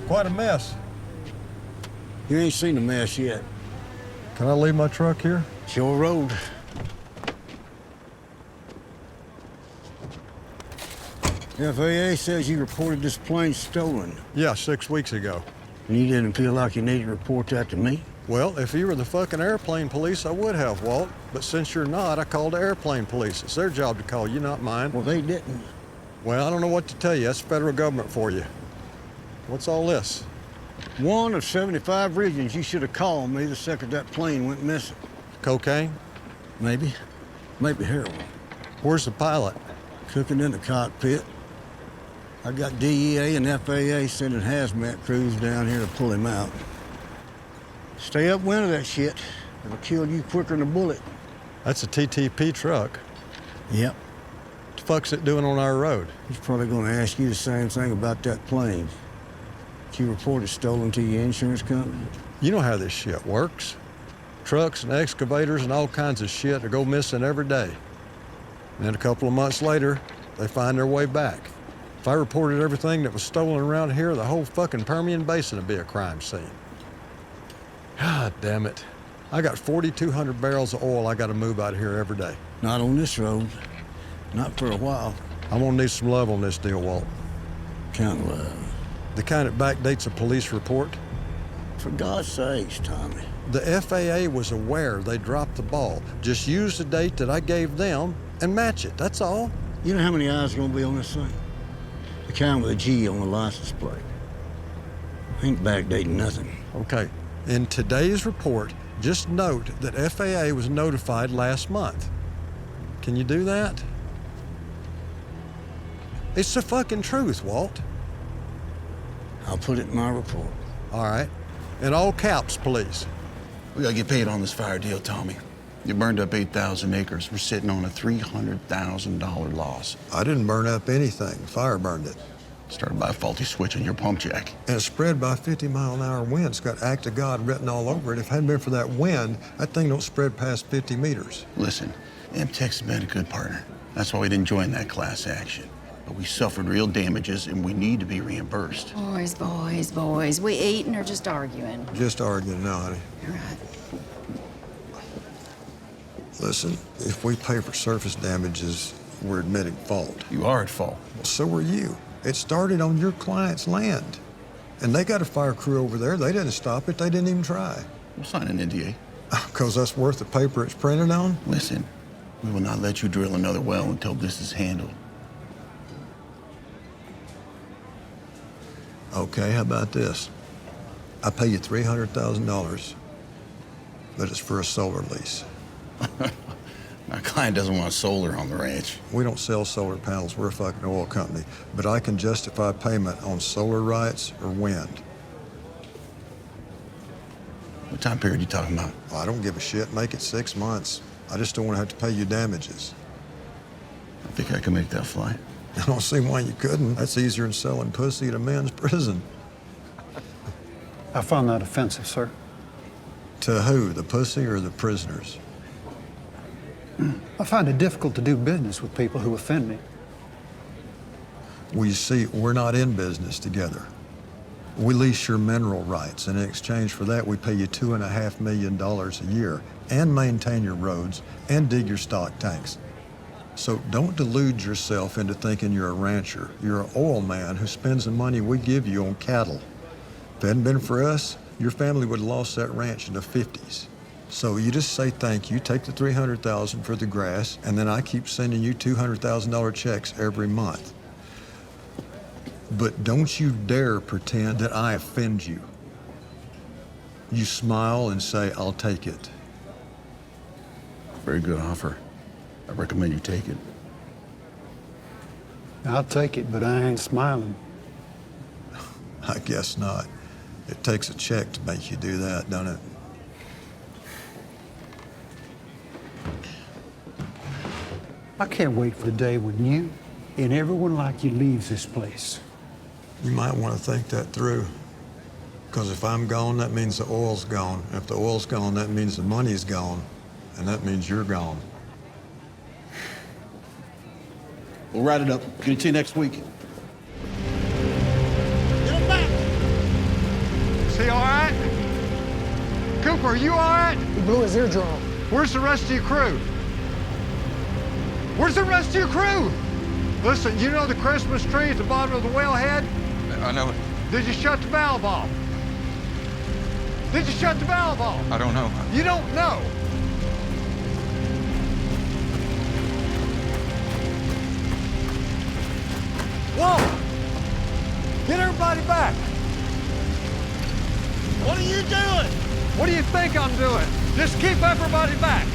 Quite a mess. You ain't seen the mess yet. Can I leave my truck here? It's your road. FAA says you reported this plane stolen. Yeah, 6 weeks ago. And you didn't feel like you needed to report that to me? Well, if you were the fucking airplane police, I would have, Walt. But since you're not, I called the airplane police. It's their job to call you, not mine. Well, they didn't. Well, I don't know what to tell you. That's federal government for you. What's all this? One of 75 reasons you should have called me the second that plane went missing. Cocaine? Maybe. Maybe heroin. Where's the pilot? Cooking in the cockpit. I got DEA and FAA sending hazmat crews down here to pull him out. Stay upwind of that shit. It'll kill you quicker than a bullet. That's a TTP truck. Yep. What the fuck's it doing on our road? He's probably gonna ask you the same thing about that plane. Did you report it stolen to your insurance company? You know how this shit works. Trucks and excavators and all kinds of shit that go missing every day. And then a couple of months later, they find their way back. If I reported everything that was stolen around here, the whole fucking Permian Basin would be a crime scene. God damn it. I got 4,200 barrels of oil I gotta move out of here every day. Not on this road. Not for a while. I'm gonna need some love on this deal, Walt. Kind of love. The kind that backdates a police report. For God's sakes, Tommy. The FAA was aware they dropped the ball. Just use the date that I gave them and match it, that's all. You know how many eyes are gonna be on this thing? The kind with a G on the license plate. Ain't backdating nothing. Okay. In today's report, just note that FAA was notified last month. Can you do that? It's the fucking truth, Walt. I'll put it in my report. All right. In all caps, please. We gotta get paid on this fire deal, Tommy. You burned up 8,000 acres. We're sitting on a $300,000 loss. I didn't burn up anything. Fire burned it. Started by a faulty switch on your pump jack. And it's spread by 50-mile-an-hour wind. It's got act of God written all over it. If it hadn't been for that wind, that thing don't spread past 50 meters. Listen, MTech's been a good partner. That's why we didn't join that class action. But we suffered real damages, and we need to be reimbursed. Boys. We eating or just arguing? Just arguing now, honey. All right. Listen, if we pay for surface damages, we're admitting fault. You are at fault. Well, so are you. It started on your client's land. And they got a fire crew over there. They didn't stop it. They didn't even try. We'll sign an NDA. Because that's worth the paper it's printed on? Listen, we will not let you drill another well until this is handled. Okay, how about this? I pay you $300,000, but it's for a solar lease. My client doesn't want solar on the ranch. We don't sell solar panels. We're a fucking oil company. But I can justify payment on solar rights or wind. What time period are you talking about? Well, I don't give a shit. Make it 6 months. I just don't want to have to pay you damages. I think I can make that fly. I don't see why you couldn't. That's easier than selling pussy at a men's prison. I found that offensive, sir. To who, the pussy or the prisoners? I find it difficult to do business with people who offend me. Well, you see, we're not in business together. We lease your mineral rights, and in exchange for that, we pay you $2.5 million a year and maintain your roads and dig your stock tanks. So don't delude yourself into thinking you're a rancher. You're an oil man who spends the money we give you on cattle. If it hadn't been for us, your family would have lost that ranch in the 50s. So you just say thank you, take the $300,000 for the grass, and then I keep sending you $200,000 checks every month. But don't you dare pretend that I offend you. You smile and say, I'll take it. Very good offer. I recommend you take it. I'll take it, but I ain't smiling. I guess not. It takes a check to make you do that, don't it? I can't wait for the day when you and everyone like you leaves this place. You might want to think that through. Because if I'm gone, that means the oil's gone. If the oil's gone, that means the money's gone. And that means you're gone. We'll write it up. Get it to you next week. Get him back! Homer, are you all right? He blew his eardrum. Where's the rest of your crew? Where's the rest of your crew? Listen, you know the Christmas tree at the bottom of the wellhead? I know it. Did you shut the valve off? Did you shut the valve off? I don't know. You don't know. Whoa! Get everybody back. What are you doing? What do you think I'm doing? Just keep everybody back.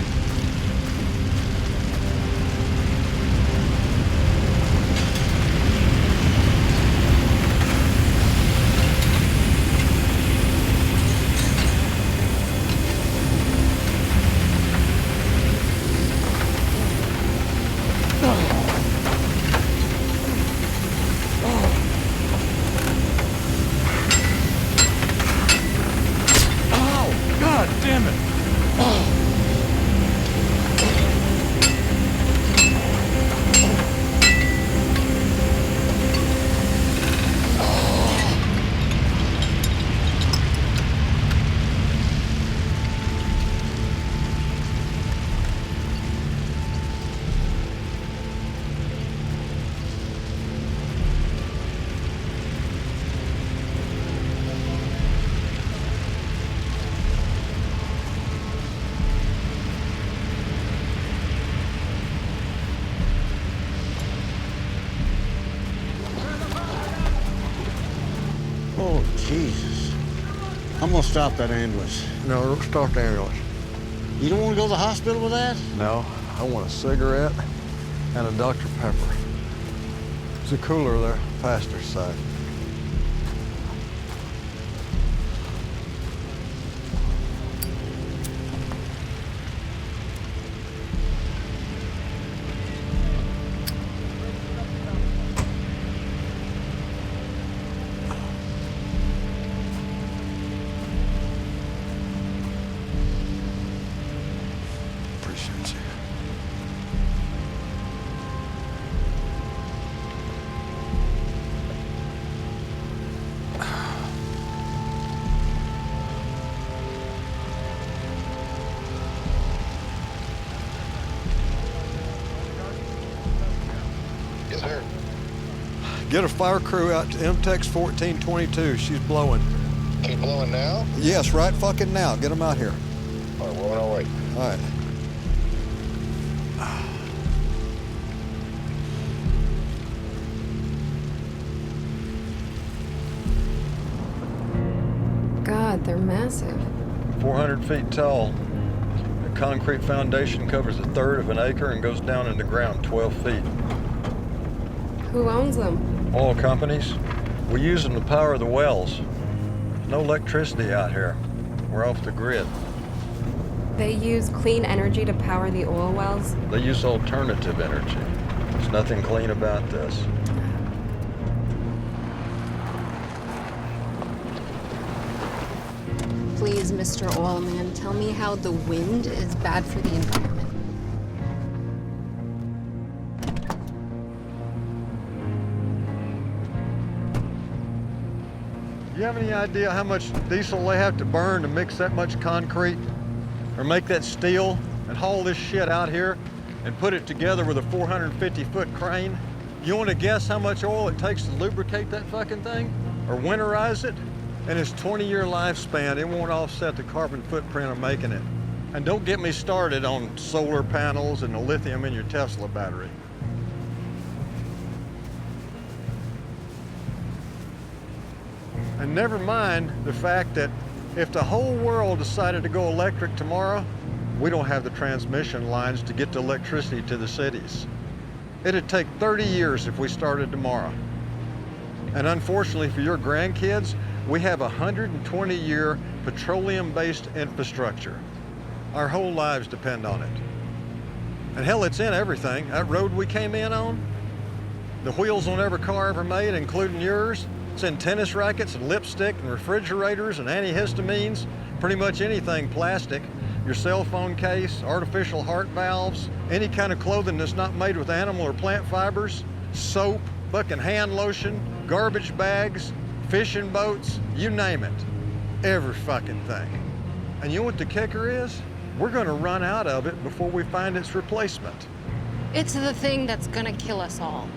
Oh, Jesus. I'm gonna stop that ambulance. No, don't start the ambulance. You don't wanna go to the hospital with that? No, I want a cigarette and a Dr. Pepper. There's a cooler there, passenger side. Appreciate you. Yes, sir. Get a fire crew out to MTEX 1422. She's blowing. Keep blowing now? Yes, right fucking now. Get them out here. All right, we're on our way. All right. God, they're massive. 400 feet tall. The concrete foundation covers a third of an acre and goes down in the ground 12 feet. Who owns them? Oil companies. We use them to power the wells. There's no electricity out here. We're off the grid. They use clean energy to power the oil wells? They use alternative energy. There's nothing clean about this. Please, Mr. Oilman, tell me how the wind is bad for the environment. Do you have any idea how much diesel they have to burn to mix that much concrete? Or make that steel and haul this shit out here and put it together with a 450-foot crane? You want to guess how much oil it takes to lubricate that fucking thing? Or winterize it? And its 20-year lifespan, it won't offset the carbon footprint of making it. And don't get me started on solar panels and the lithium in your Tesla battery. And never mind the fact that if the whole world decided to go electric tomorrow, we don't have the transmission lines to get the electricity to the cities. It'd take 30 years if we started tomorrow. And unfortunately for your grandkids, we have a 120-year petroleum-based infrastructure. Our whole lives depend on it. And hell, it's in everything. That road we came in on, the wheels on every car ever made, including yours, it's in tennis rackets and lipstick and refrigerators and antihistamines, pretty much anything plastic. Your cell phone case, artificial heart valves, any kind of clothing that's not made with animal or plant fibers, soap, fucking hand lotion, garbage bags, fishing boats, you name it. Every fucking thing. And you know what the kicker is? We're gonna run out of it before we find its replacement. It's the thing that's gonna kill us all.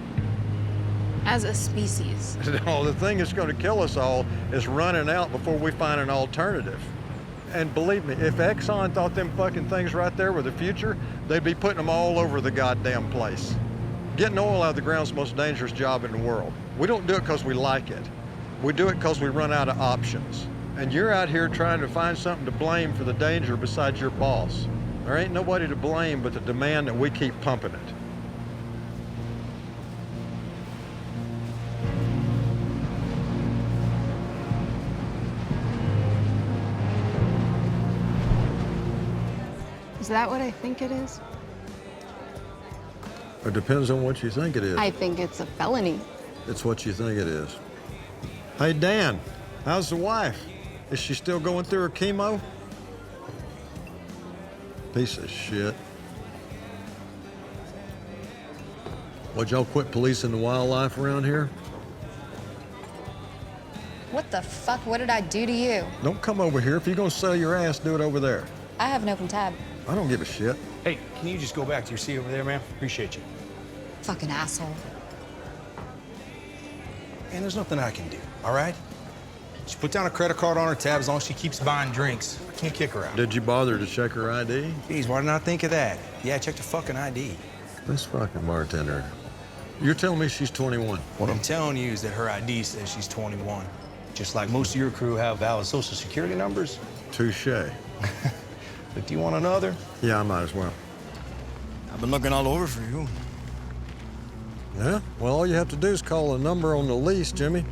As a species. No, the thing that's gonna kill us all is running out before we find an alternative. And believe me, if Exxon thought them fucking things right there were the future, they'd be putting them all over the goddamn place. Getting oil out of the ground's the most dangerous job in the world. We don't do it because we like it. We do it because we run out of options. And you're out here trying to find something to blame for the danger besides your boss. There ain't nobody to blame but the demand that we keep pumping it. Is that what I think it is? It depends on what you think it is. I think it's a felony. It's what you think it is. Hey, Dan, how's the wife? Is she still going through her chemo? Piece of shit. Would y'all quit policing the wildlife around here? What the fuck? What did I do to you? Don't come over here. If you're gonna sell your ass, do it over there. I have an open tab. I don't give a shit. Hey, can you just go back to your seat over there, ma'am? Appreciate you. Fucking asshole. And there's nothing I can do, all right? She put down a credit card on her tab as long as she keeps buying drinks. I can't kick her out. Did you bother to check her ID? Jeez, why didn't I think of that? Yeah, I checked her fucking ID. This fucking bartender. You're telling me she's 21? What I'm telling you is that her ID says she's 21. Just like most of your crew have valid social security numbers. Touche. But do you want another? Yeah, I might as well. I've been looking all over for you. Yeah? Well, all you have to do is call a number on the lease, Jimmy.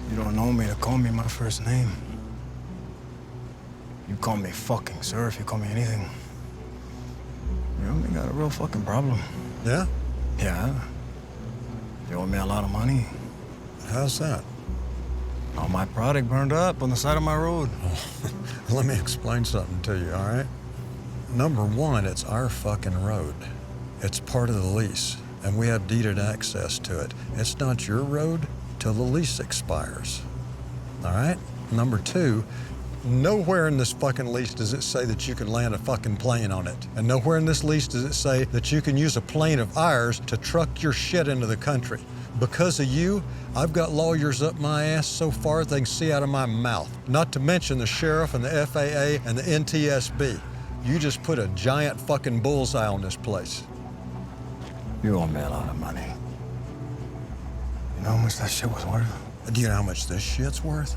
You don't know me to call me my first name. You call me fucking sir if you call me anything. You know, we got a real fucking problem. Yeah? Yeah. You owe me a lot of money. How's that? All my product burned up on the side of my road. Let me explain something to you, all right? Number one, it's our fucking road. It's part of the lease, and we have deeded access to it. It's not your road till the lease expires, all right? Number two, nowhere in this fucking lease does it say that you can land a fucking plane on it. And nowhere in this lease does it say that you can use a plane of ours to truck your shit into the country. Because of you, I've got lawyers up my ass so far they can see out of my mouth. Not to mention the sheriff and the FAA and the NTSB. You just put a giant fucking bullseye on this place. You owe me a lot of money. You know how much that shit was worth? Do you know how much this shit's worth?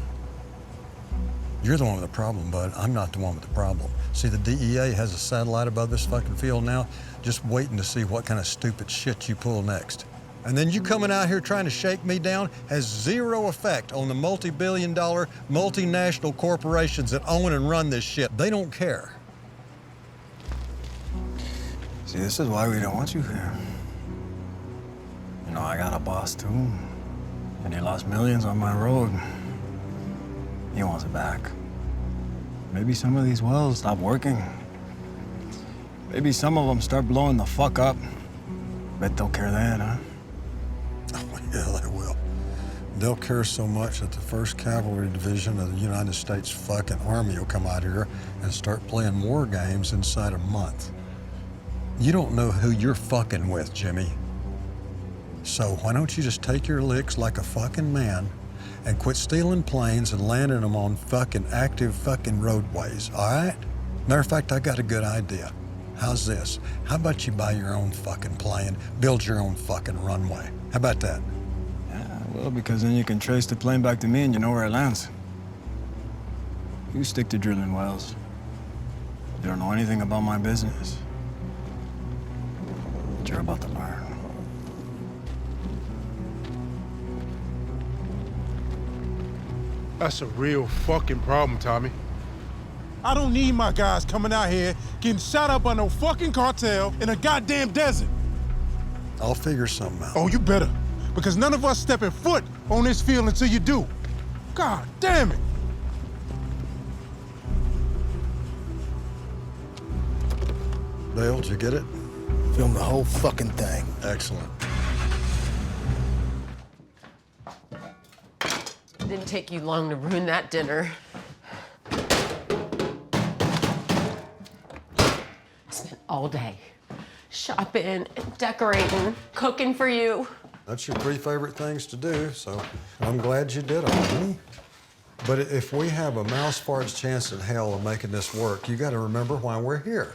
You're the one with the problem, bud. I'm not the one with the problem. See, the DEA has a satellite above this fucking field now, just waiting to see what kind of stupid shit you pull next. And then you coming out here trying to shake me down has zero effect on the multi-billion-dollar, multinational corporations that own and run this shit. They don't care. See, this is why we don't want you here. You know, I got a boss too, and he lost millions on my road. He wants it back. Maybe some of these wells stop working. Maybe some of them start blowing the fuck up. Bet they'll care then, huh? Oh, yeah, they will. They'll care so much that the 1st Cavalry Division of the United States fucking Army will come out here and start playing war games inside a month. You don't know who you're fucking with, Jimmy. So why don't you just take your licks like a fucking man and quit stealing planes and landing them on fucking active fucking roadways, all right? Matter of fact, I got a good idea. How's this? How about you buy your own fucking plane, build your own fucking runway? How about that? Yeah, well, because then you can trace the plane back to me and you know where it lands. You stick to drilling wells. You don't know anything about my business. But you're about to learn. That's a real fucking problem, Tommy. I don't need my guys coming out here getting shot up by no fucking cartel in a goddamn desert. I'll figure something out. Oh, you better. Because none of us stepping foot on this field until you do. God damn it. Dale, did you get it? Film the whole fucking thing. Excellent. Didn't take you long to ruin that dinner. all day. Shopping, decorating, cooking for you. That's your 3 favorite things to do, so I'm glad you did them. But if we have a mouse fart's chance in hell of making this work, you gotta remember why we're here.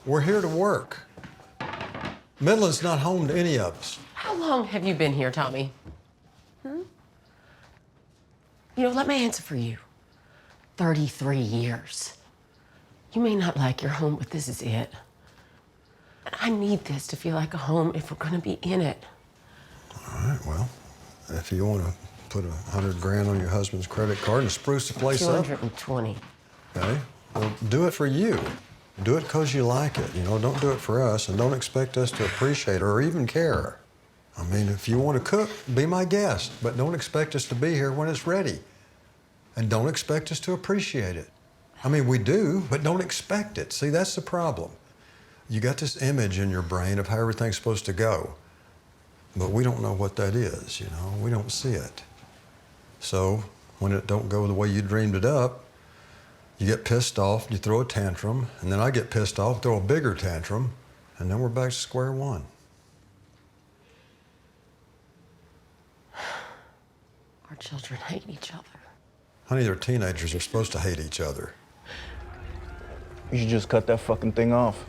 We're here to work. Midland's not home to any of us. How long have you been here, Tommy? You know, let me answer for you. 33 years. You may not like your home, but this is it. And I need this to feel like a home if we're gonna be in it. All right, well, if you want to put $100 grand on your husband's credit card and spruce the place up. 220. Okay, well, do it for you. Do it because you like it. You know, don't do it for us, and don't expect us to appreciate it or even care. I mean, if you want to cook, be my guest, but don't expect us to be here when it's ready. And don't expect us to appreciate it. I mean, we do, but don't expect it. See, that's the problem. You got this image in your brain of how everything's supposed to go, but we don't know what that is, you know? We don't see it. So when it don't go the way you dreamed it up, you get pissed off, you throw a tantrum, and then I get pissed off, throw a bigger tantrum, and then we're back to square one. Our children hate each other. Honey, they're teenagers. They're supposed to hate each other. You should just cut that fucking thing off.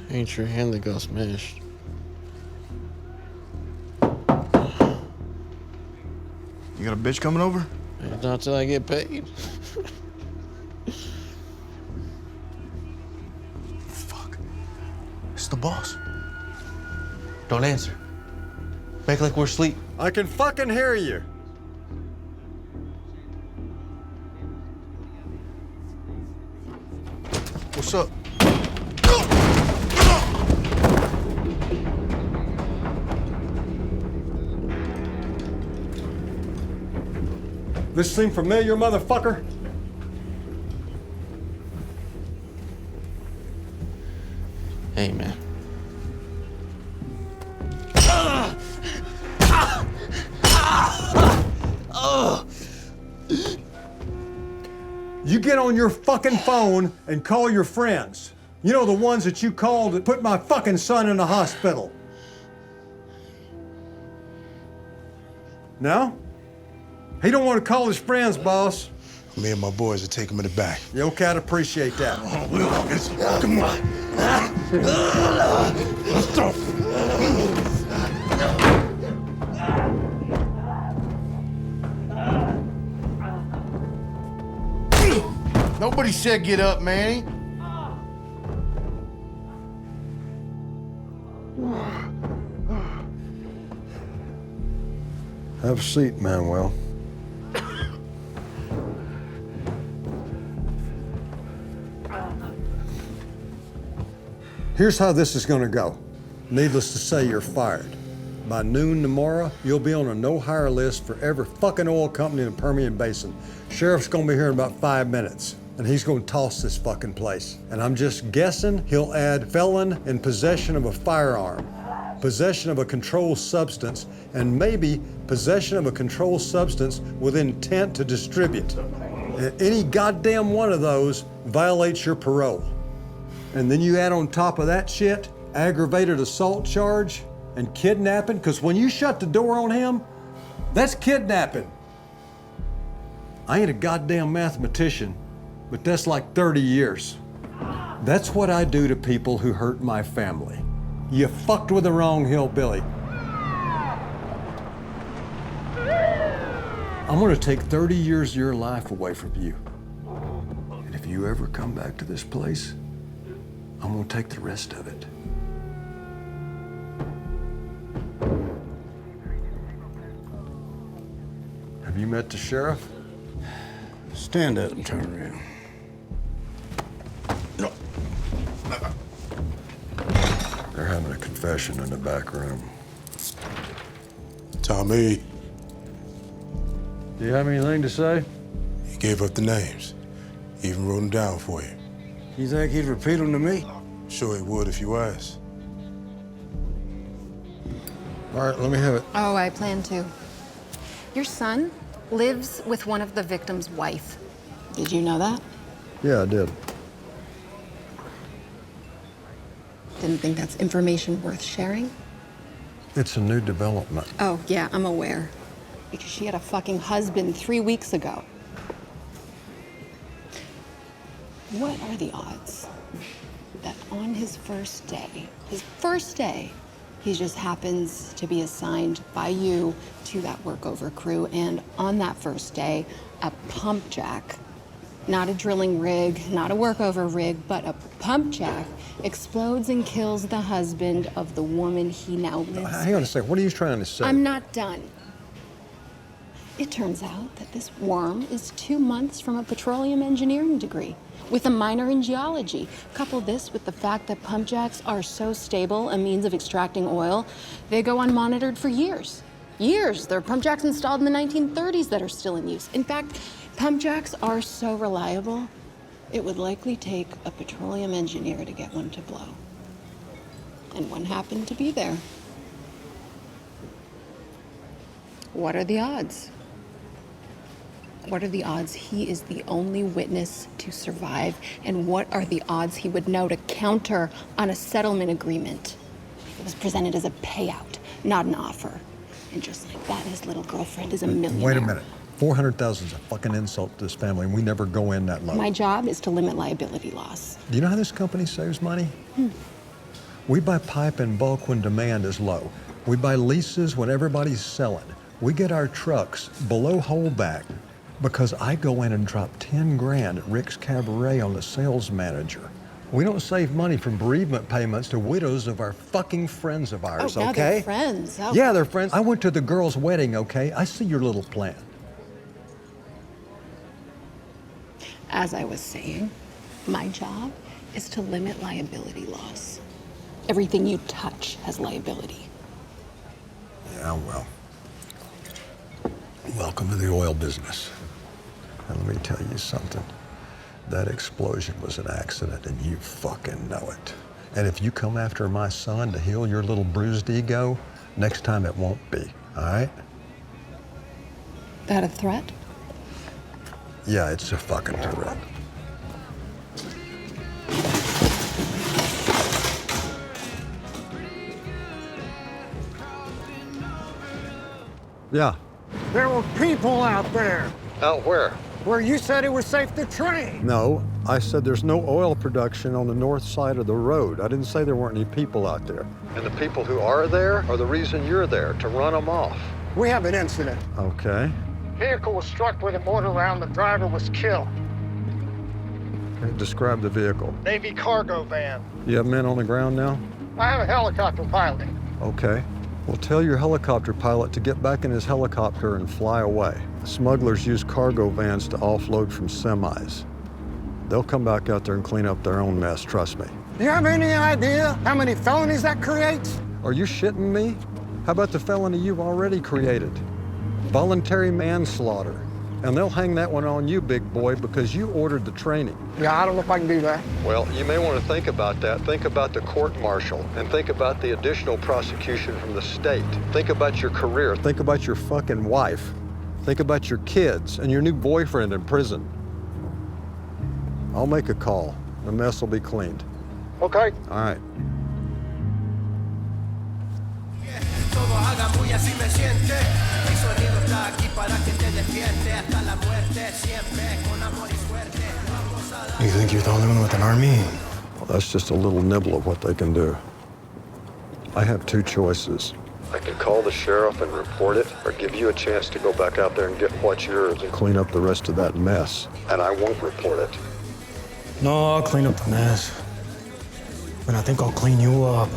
Ain't your hand that got smashed. You got a bitch coming over? It's not till I get paid. Fuck. It's the boss. Don't answer. Make like we're asleep. I can fucking hear you. What's up? This seem familiar, motherfucker? Hey, man. You get on your fucking phone and call your friends. You know, the ones that you called that put my fucking son in the hospital. No? He don't want to call his friends, boss. Me and my boys will take him in the back. You okay? I'd appreciate that. Come on. Let's go. Nobody said get up, Manny. Have a seat, Manuel. Here's how this is gonna go. Needless to say, you're fired. By noon tomorrow, you'll be on a no-hire list for every fucking oil company in the Permian Basin. Sheriff's gonna be here in about 5 minutes, and he's gonna toss this fucking place. And I'm just guessing he'll add felon in possession of a firearm, possession of a controlled substance, and maybe possession of a controlled substance with intent to distribute. And any goddamn one of those violates your parole. And then you add on top of that shit, aggravated assault charge and kidnapping, because when you shut the door on him, that's kidnapping. I ain't a goddamn mathematician, but that's like 30 years. That's what I do to people who hurt my family. You fucked with the wrong hillbilly. I'm gonna take 30 years of your life away from you. And if you ever come back to this place, I'm gonna take the rest of it. Have you met the sheriff? Stand up and turn around. They're having a confession in the back room. Tommy, Do you have anything to say? he gave up the names. He even wrote them down for you. You think he'd repeat them to me? Sure he would if you asked. All right, let me have it. Oh, I plan to. Your son lives with one of the victim's wife. Did you know that? Yeah, I did. Didn't think that's information worth sharing? It's a new development. Oh, yeah, I'm aware. Because she had a fucking husband 3 weeks ago. What are the odds that on his first day, he just happens to be assigned by you to that workover crew, and on that first day, a pump jack, not a drilling rig, not a workover rig, but a pump jack explodes and kills the husband of the woman he now lives Hang on a second, what are you trying to say? I'm not done. It turns out that this worm is 2 months from a petroleum engineering degree with a minor in geology. Couple this with the fact that pump jacks are so stable a means of extracting oil, they go unmonitored for years. Years. There are pump jacks installed in the 1930s that are still in use. In fact, pump jacks are so reliable, it would likely take a petroleum engineer to get one to blow. And one happened to be there. What are the odds? What are the odds he is the only witness to survive? And what are the odds he would know to counter on a settlement agreement? It was presented as a payout, not an offer. And just like that, his little girlfriend is a millionaire. Wait a minute. 400,000 is a fucking insult to this family, and we never go in that low. My job is to limit liability loss. Do you know how this company saves money? We buy pipe in bulk when demand is low. We buy leases when everybody's selling. We get our trucks below holdback because I go in and drop 10 grand at Rick's Cabaret on the sales manager. We don't save money from bereavement payments to widows of our fucking friends of ours, now okay? they're friends. Oh. Yeah, they're friends. I went to the girl's wedding, okay? I see your little plan. As I was saying, my job is to limit liability loss. Everything you touch has liability. Yeah, well, welcome to the oil business. And let me tell you something. That explosion was an accident, and you fucking know it. And if you come after my son to heal your little bruised ego, next time it won't be, all right? That a threat? Yeah, it's a fucking threat. Yeah. There were people out there. Out where? Where you said it was safe to train. No, I said there's no oil production on the north side of the road. I didn't say there weren't any people out there. And the people who are there are the reason you're there, to run them off. We have an incident. Okay. Vehicle was struck with a mortar round. The driver was killed. Okay, describe the vehicle. Navy cargo van. You have men on the ground now? I have a helicopter pilot. Okay. Well, tell your helicopter pilot to get back in his helicopter and fly away. The smugglers use cargo vans to offload from semis. They'll come back out there and clean up their own mess, trust me. Do you have any idea how many felonies that creates? Are you shitting me? How about the felony you've already created? Voluntary manslaughter. And they'll hang that one on you, big boy, because you ordered the training. Yeah, I don't know if I can do that. Well, you may want to think about that. Think about the court-martial, and think about the additional prosecution from the state. Think about your career. Think about your fucking wife. Think about your kids and your new boyfriend in prison. I'll make a call. The mess will be cleaned. Okay. All right. You think you're the only one with an army? Well, that's just a little nibble of what they can do. I have two choices. I can call the sheriff and report it, or give you a chance to go back out there and get what's yours and clean up the rest of that mess. And I won't report it. No, I'll clean up the mess. And I think I'll clean you up.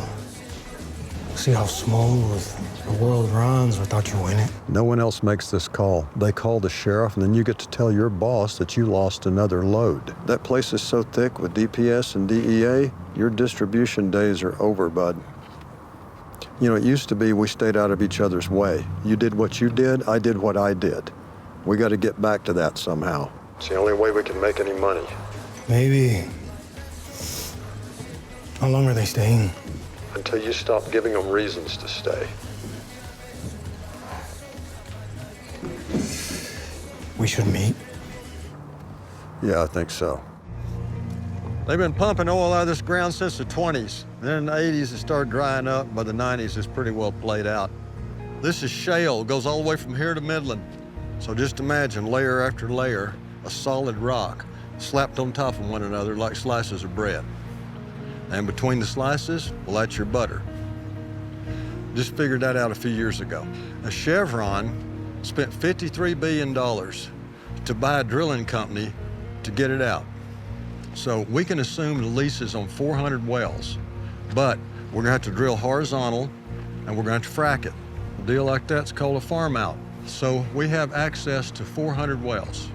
See how smooth the world runs without you in it. No one else makes this call. They call the sheriff, and then you get to tell your boss that you lost another load. That place is so thick with DPS and DEA, your distribution days are over, bud. You know, it used to be we stayed out of each other's way. You did what you did, I did what I did. We got to get back to that somehow. It's the only way we can make any money. Maybe. How long are they staying? Until you stop giving them reasons to stay. We should meet. Yeah, I think so. They've been pumping oil out of this ground since the 20s. Then in the 80s, it started drying up. By the 90s, it's pretty well played out. This is shale, goes all the way from here to Midland. So just imagine layer after layer of solid rock slapped on top of one another like slices of bread. And between the slices, well, that's your butter. Just figured that out a few years ago. Now, Chevron spent $53 billion to buy a drilling company to get it out. So we can assume the lease is on 400 wells, but we're gonna have to drill horizontal and we're gonna have to frack it. A deal like that's called a farm out. So we have access to 400 wells.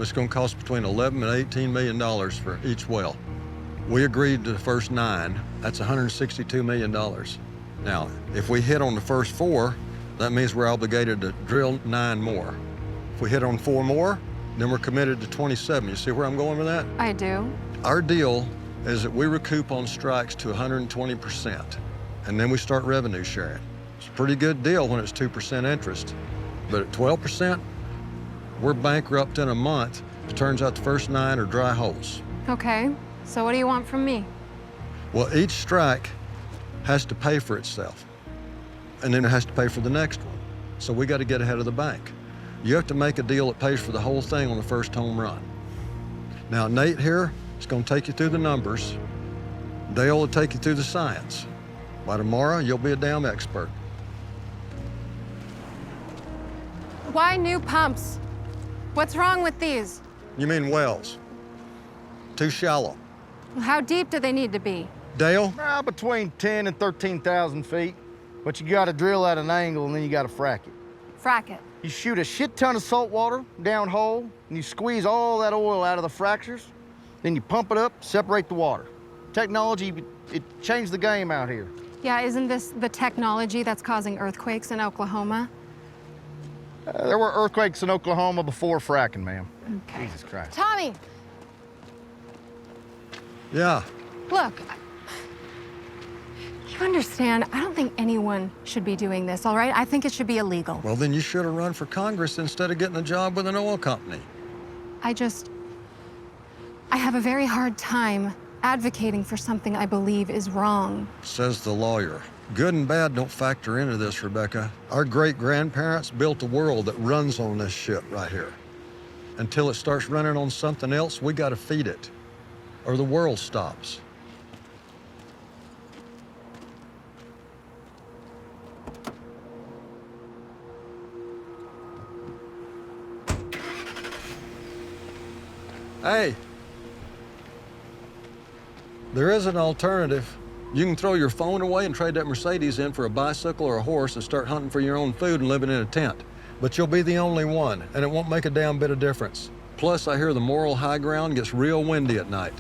It's gonna cost between $11 and $18 million for each well. We agreed to the first 9, that's $162 million. Now, if we hit on the first 4, that means we're obligated to drill 9 more. If we hit on 4 more, then we're committed to 27. You see where I'm going with that? I do. Our deal is that we recoup on strikes to 120%, and then we start revenue sharing. It's a pretty good deal when it's 2% interest, but at 12%, we're bankrupt in a month. It turns out the first 9 are dry holes. Okay, so what do you want from me? Well, each strike has to pay for itself, and then it has to pay for the next one. So we got to get ahead of the bank. You have to make a deal that pays for the whole thing on the first home run. Now, Nate here is going to take you through the numbers. Dale will take you through the science. By tomorrow, you'll be a damn expert. Why new pumps? What's wrong with these? You mean wells? Too shallow. How deep do they need to be? Dale? Between 10 and 13,000 feet. But you gotta drill at an angle and then you gotta frack it. Frack it. You shoot a shit ton of salt water down hole and you squeeze all that oil out of the fractures. Then you pump it up, separate the water. Technology, it changed the game out here. Yeah, isn't this the technology that's causing earthquakes in Oklahoma? There were earthquakes in Oklahoma before fracking, ma'am. Okay. Jesus Christ. Tommy, Yeah. look. You understand, I don't think anyone should be doing this, all right? I think it should be illegal. Well, then you should have run for Congress instead of getting a job with an oil company. I have a very hard time advocating for something I believe is wrong. Says the lawyer. Good and bad don't factor into this, Rebecca. Our great-grandparents built a world that runs on this shit right here. Until it starts running on something else, we gotta feed it, or the world stops. Hey, there is an alternative. You can throw your phone away and trade that Mercedes in for a bicycle or a horse and start hunting for your own food and living in a tent. But you'll be the only one, and it won't make a damn bit of difference. Plus, I hear the moral high ground gets real windy at night.